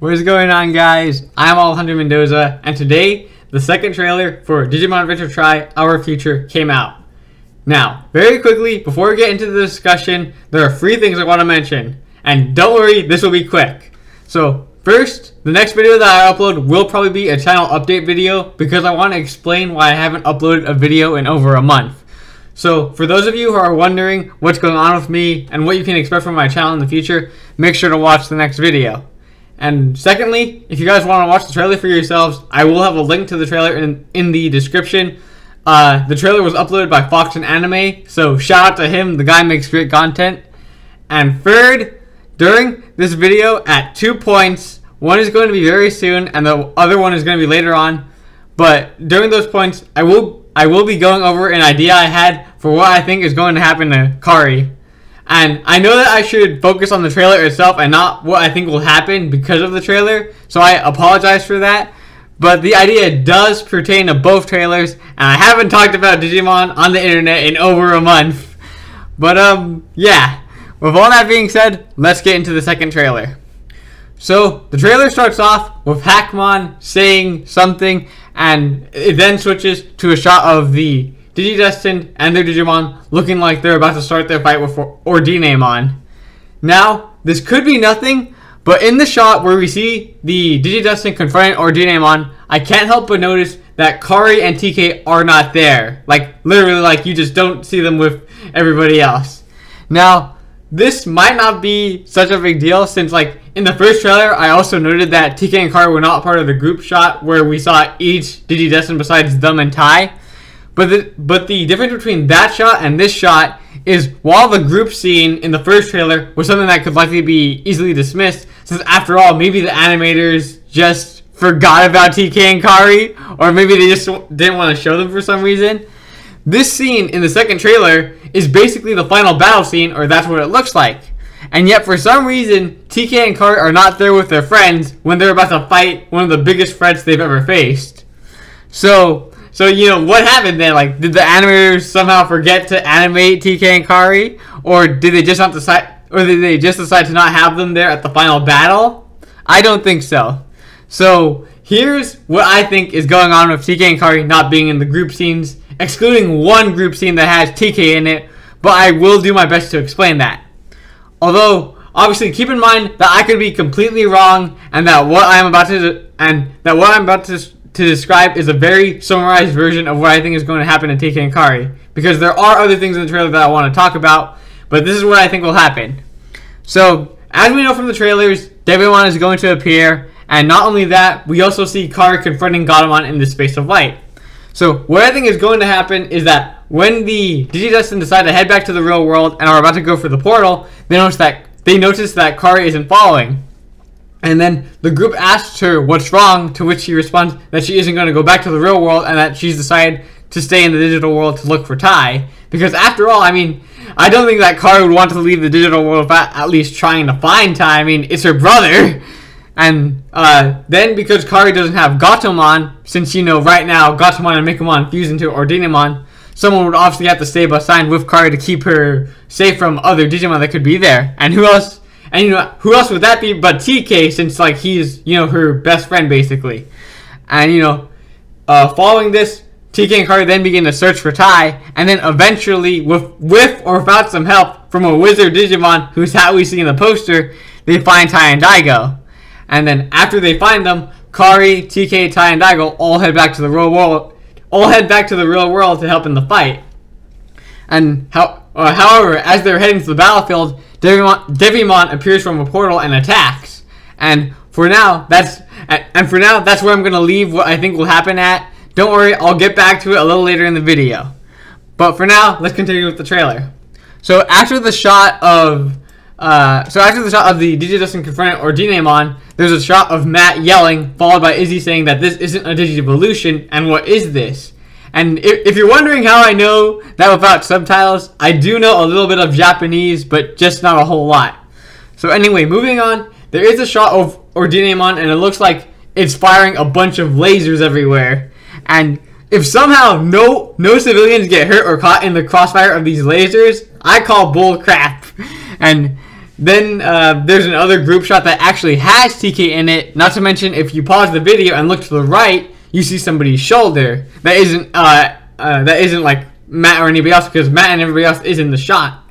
What is going on, guys? I'm Alejandro Mendoza, and today the second trailer for Digimon Adventure Tri Our Future came out. Now, very quickly, before we get into the discussion, there are 3 things I want to mention. And don't worry, this will be quick. So, first, the next video that I upload will probably be a channel update video because I want to explain why I haven't uploaded a video in over a month. So, for those of you who are wondering what's going on with me and what you can expect from my channel in the future, make sure to watch the next video. And secondly, if you guys want to watch the trailer for yourselves, I will have a link to the trailer in the description. The trailer was uploaded by Fox and Anime, so shout out to him. The guy makes great content. And third, during this video at 2 points, one is going to be very soon and the other one is going to be later on. But during those points, I will be going over an idea I had for what I think is going to happen to Kari. And I know that I should focus on the trailer itself and not what I think will happen because of the trailer, so I apologize for that. But the idea does pertain to both trailers, and I haven't talked about Digimon on the internet in over a month. But yeah, with all that being said, let's get into the second trailer. So the trailer starts off with Hackmon saying something, and it then switches to a shot of the Digidestined and their Digimon looking like they're about to start their fight with Digimon. Now, this could be nothing, but in the shot where we see the Digidestined confronting Digimon, I can't help but notice that Kari and TK are not there. Like, literally, like, you just don't see them with everybody else. Now, this might not be such a big deal since, like, in the first trailer, I also noted that TK and Kari were not part of the group shot where we saw each Digidestined besides them and Tai. But the difference between that shot and this shot is while the group scene in the first trailer was something that could likely be easily dismissed, since after all, maybe the animators just forgot about TK and Kari, or maybe they just didn't want to show them for some reason. This scene in the second trailer is basically the final battle scene, or that's what it looks like. And yet for some reason, TK and Kari are not there with their friends when they're about to fight one of the biggest threats they've ever faced. So, you know, what happened then? Like, did the animators somehow forget to animate TK and Kari? Or did they just not decide, or did they just decide to not have them there at the final battle? I don't think so. So, here's what I think is going on with TK and Kari not being in the group scenes, excluding one group scene that has TK in it, but I will do my best to explain that. Although, obviously, keep in mind that I could be completely wrong, and that what I'm about to describe is a very summarized version of what I think is going to happen to TK and Kari, because there are other things in the trailer that I want to talk about, but this is what I think will happen. So, as we know from the trailers, Digimon is going to appear, and not only that, we also see Kari confronting Gatomon in the space of light. So, what I think is going to happen is that when the Digidestined decide to head back to the real world and are about to go for the portal, they notice that Kari isn't following. And then the group asks her what's wrong, to which she responds that she isn't going to go back to the real world and that she's decided to stay in the digital world to look for Tai. Because after all, I mean, I don't think that Kari would want to leave the digital world without at least trying to find Tai. I mean, it's her brother. And then because Kari doesn't have Gatomon, since, you know, right now Gatomon and Mikamon fuse into Digimon, someone would obviously have to stay behind with Kari to keep her safe from other Digimon that could be there. And who else? And, you know, who else would that be but TK, since, like, he's, you know, her best friend, basically. And, you know, following this, TK and Kari then begin to search for Tai, and then eventually, with or without some help from a wizard Digimon, whose hat we see in the poster, they find Tai and Daigo. And then, after they find them, Kari, TK, Tai, and Daigo all head back to the real world to help in the fight. And, however, as they're heading to the battlefield, Digimon appears from a portal and attacks. And for now, that's where I'm gonna leave what I think will happen at. Don't worry, I'll get back to it a little later in the video. But for now, let's continue with the trailer. So after the shot of the Digidestined confronting Digimon, there's a shot of Matt yelling, followed by Izzy saying that this isn't a Digivolution, and what is this? And if you're wondering how I know that without subtitles, I do know a little bit of Japanese, but just not a whole lot. So anyway, moving on, there is a shot of Digimon, and it looks like it's firing a bunch of lasers everywhere. And if somehow no civilians get hurt or caught in the crossfire of these lasers, I call bull crap. And Then there's another group shot that actually has TK in it. Not to mention, if you pause the video and look to the right, you see somebody's shoulder that isn't like Matt or anybody else, because Matt and everybody else is in the shot.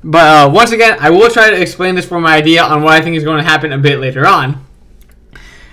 But once again, I will try to explain this for my idea on what I think is going to happen a bit later on.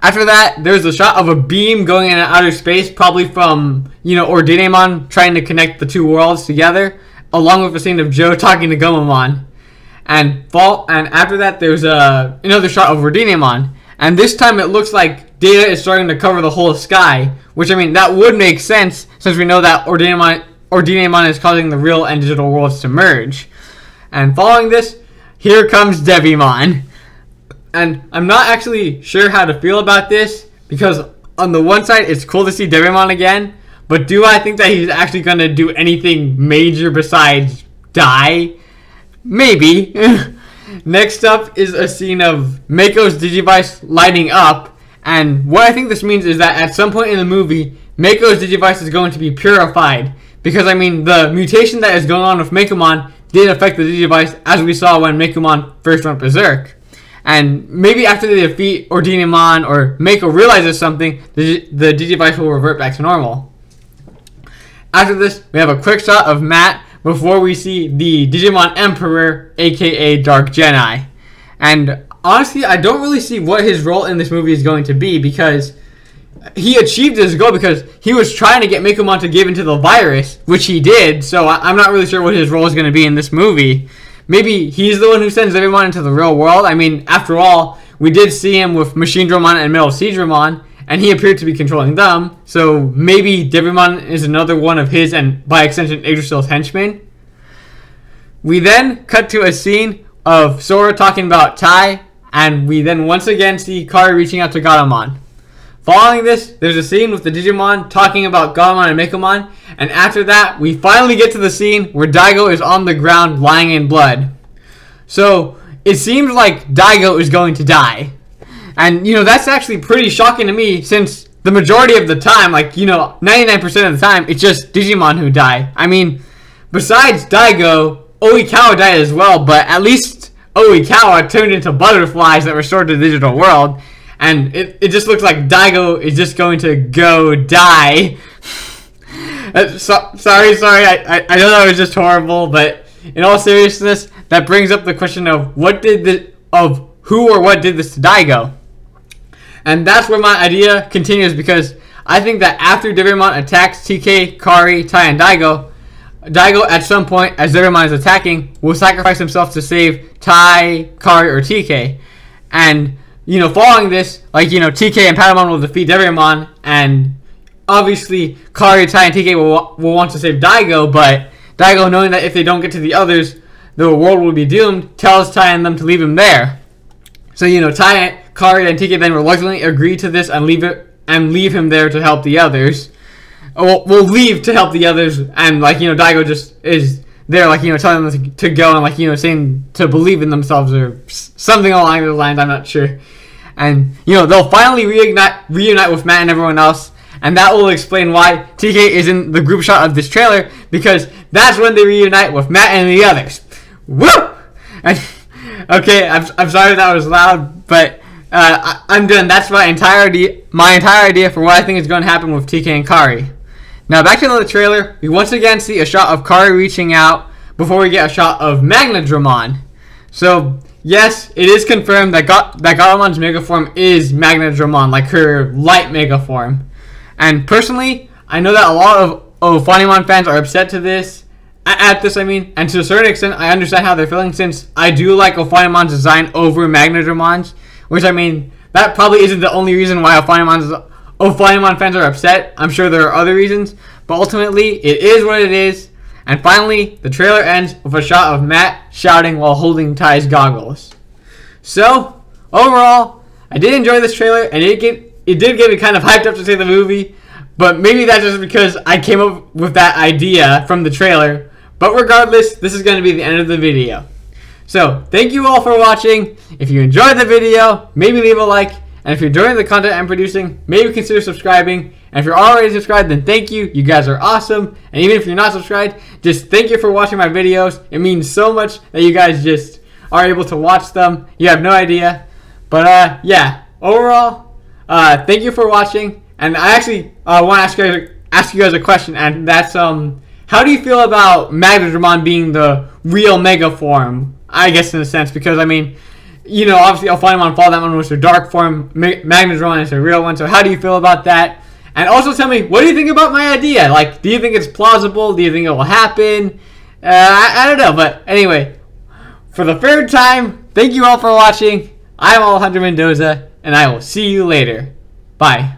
After that, there's a shot of a beam going in outer space, probably from, Ordinamon trying to connect the two worlds together, along with a scene of Joe talking to Gomamon. And after that, there's another shot of Ordinamon. And this time it looks like Data is starting to cover the whole sky, which, I mean, that would make sense since we know that Ordinamon is causing the real and digital worlds to merge. And following this, here comes Devimon. And I'm not actually sure how to feel about this, because on the one side, it's cool to see Devimon again, but do I think that he's actually going to do anything major besides die? Maybe. Next up is a scene of Makos' Digivice lighting up, and what I think this means is that at some point in the movie, Makos' Digivice is going to be purified, because, I mean, the mutation that is going on with Mekomon did affect the Digivice, as we saw when Mekomon first went berserk. And maybe after they defeat Ordinamon or Mako realizes something, the Digivice will revert back to normal. After this, we have a quick shot of Matt before we see the Digimon Emperor, aka Dark Jedi. And honestly, I don't really see what his role in this movie is going to be, because he achieved his goal because he was trying to get Mekomon to give into the virus, which he did, so I'm not really sure what his role is going to be in this movie. Maybe he's the one who sends everyone into the real world. I mean, after all, we did see him with Machine Dramon and Metal Sea Dramon, and he appeared to be controlling them. So maybe Devimon is another one of his, and by extension, Yggdrasil's henchmen. We then cut to a scene of Sora talking about Tai, and we then once again see Kari reaching out to Gatomon. Following this, there's a scene with the Digimon talking about Gatomon and Mekomon, and after that, we finally get to the scene where Daigo is on the ground lying in blood. So, it seems like Daigo is going to die. And, that's actually pretty shocking to me, since the majority of the time, 99% of the time, it's just Digimon who die. I mean, besides Daigo, Oikawa died as well, but at least Oikawa turned into butterflies that restored the digital world. And it just looks like Daigo is just going to go die. Sorry. I know that was just horrible, but in all seriousness, that brings up the question of who or what did this to Daigo. And that's where my idea continues, because I think that after Devimon attacks TK, Kari, Tai, and Daigo at some point, as Devimon is attacking, will sacrifice himself to save Tai, Kari, or TK. And following this, TK and Patamon will defeat Devimon, and obviously Kari, Tai, and TK will want to save Daigo, but Daigo, knowing that if they don't get to the others, the world will be doomed, tells Tai and them to leave him there. So, Tai, Kari, and TK then reluctantly agree to this and leave him there to help the others. We'll leave to help the others, and, Daigo just is there, telling them to go, and, saying to believe in themselves, or something along those lines, I'm not sure. And, they'll finally reunite with Matt and everyone else, and that will explain why TK is in the group shot of this trailer, because that's when they reunite with Matt and the others. Woo! And, okay, I'm sorry that was loud, but I'm done. That's my entire idea for what I think is going to happen with TK and Kari. Now, back to the trailer, we once again see a shot of Kari reaching out before we get a shot of Magnadramon. So, yes, it is confirmed that Gatomon's Megaform is Magnadramon, like her light Megaform. And personally, I know that a lot of Ofanimon fans are upset to this, and to a certain extent, I understand how they're feeling, since I do like Ofanimon's design over Magnadramon's, which, that probably isn't the only reason why Ofanimon fans are upset. I'm sure there are other reasons, but ultimately, it is what it is. And finally, the trailer ends with a shot of Matt shouting while holding Tai's goggles. So, overall, I did enjoy this trailer, and it did get me kind of hyped up to see the movie, but maybe that's just because I came up with that idea from the trailer. But regardless, this is going to be the end of the video. So, thank you all for watching. If you enjoyed the video, maybe leave a like. And if you're enjoying the content I'm producing, maybe consider subscribing. And if you're already subscribed, then thank you. You guys are awesome. And even if you're not subscribed, just thank you for watching my videos. It means so much that you guys just are able to watch them. You have no idea. But yeah, overall, thank you for watching. And I actually want to ask you guys a question, and that's how do you feel about Magnadramon being the real Mega form? I guess in a sense, because I mean, you know, obviously Alphaemon Fall, that one was the dark form. Magnadramon is the real one. So how do you feel about that? And also tell me, what do you think about my idea? Like, do you think it's plausible? Do you think it will happen? I don't know, but anyway, for the third time, thank you all for watching. I'm Alejandro Mendoza, and I will see you later. Bye.